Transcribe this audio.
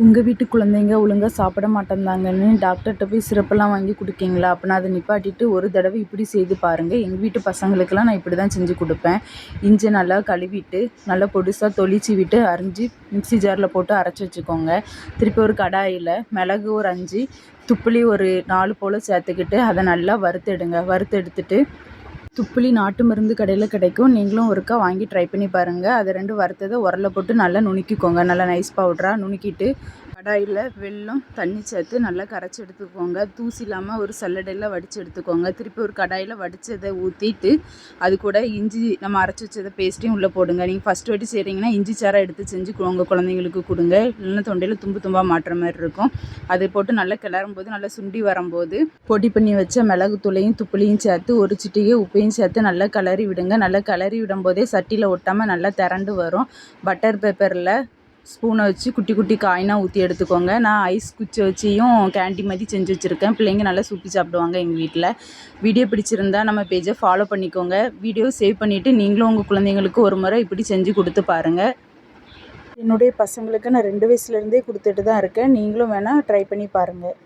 உங்கள் வீட்டு குழந்தைங்க ஒழுங்கா சாப்பிட மாட்டேன்தாங்கன்னு டாக்டர்கிட்ட போய் சிரப்பெல்லாம் வாங்கி கொடுக்கீங்களா? அப்போனா அதை நிப்பாட்டிட்டு ஒரு தடவை இப்படி செய்து பாருங்கள். எங்கள் வீட்டு பசங்களுக்கெல்லாம் நான் இப்படி தான் செஞ்சு கொடுப்பேன். இஞ்சி நல்லா கழுவிட்டு நல்லா பொடிசாக தொளிச்சு விட்டு அரிஞ்சு மிக்ஸி ஜாரில் போட்டு அரைச்சி வச்சுக்கோங்க. திருப்பி ஒரு கடாயில் மிளகு ஒரு 5, துப்புளி ஒரு 4 போல் சேர்த்துக்கிட்டு அதை நல்லா வறுத்தெடுங்க. வறுத்து எடுத்துட்டு துப்புளி நாட்டு மருந்து கடையில் கிடைக்கும். நீங்களும் ஒருக்கா வாங்கி ட்ரை பண்ணி பாருங்கள். அதை 2 வறுத்ததை உரல்ல போட்டு நல்லா நுணுக்கிக்கோங்க. நல்லா நைஸ் பவுடராக நுணுக்கிட்டு கடாயில் வெல்லம் தண்ணி சேர்த்து நல்லா கரைச்சி எடுத்துக்கோங்க. தூசி இல்லாமல் ஒரு சல்லடையில் வடித்து எடுத்துக்கோங்க. திருப்பி ஒரு கடாயில் வடித்ததை ஊற்றிட்டு அது கூட இஞ்சி நம்ம அரைச்சி வச்சதை பேஸ்ட்டையும் உள்ளே போடுங்க. நீங்கள் ஃபஸ்ட் வாட்டி செய்கிறீங்கன்னா இஞ்சி சாறை எடுத்து செஞ்சு உங்கள் குழந்தைங்களுக்கு கொடுங்க. இல்லைன்னா தொண்டையில் தும்பாக மாட்டுற மாதிரி இருக்கும். அதை போட்டு நல்லா கிளறும் போது நல்லா சுண்டி வரும்போது பொடி பண்ணி வச்ச மிளகுத்தூளையும் துப்புளியும் சேர்த்து ஒரு சிட்டிகை உப்பையும் சேர்த்து நல்லா கிளறி விடுங்க. நல்லா கிளறி விடும்போதே சட்டியில் ஒட்டாமல் நல்லா திரண்டு வரும். பட்டர் பேப்பரில் ஸ்பூனை வச்சு குட்டி குட்டி காயினாக ஊற்றி எடுத்துக்கோங்க. நான் ஐஸ் குச்சி வச்சியும் கேண்டி மாதிரி செஞ்சு வச்சுருக்கேன். பிள்ளைங்க நல்லா சூப்பி சாப்பிடுவாங்க எங்கள் வீட்டில். வீடியோ பிடிச்சிருந்தா நம்ம பேஜை ஃபாலோ பண்ணிக்கோங்க. வீடியோ சேவ் பண்ணிவிட்டு நீங்களும் உங்கள் குழந்தைங்களுக்கு ஒரு முறை இப்படி செஞ்சு கொடுத்து பாருங்கள். என்னுடைய பசங்களுக்கு நான் 2 வயசுலேருந்தே கொடுத்துட்டு தான் இருக்கேன். நீங்களும் வேணால் ட்ரை பண்ணி பாருங்கள்.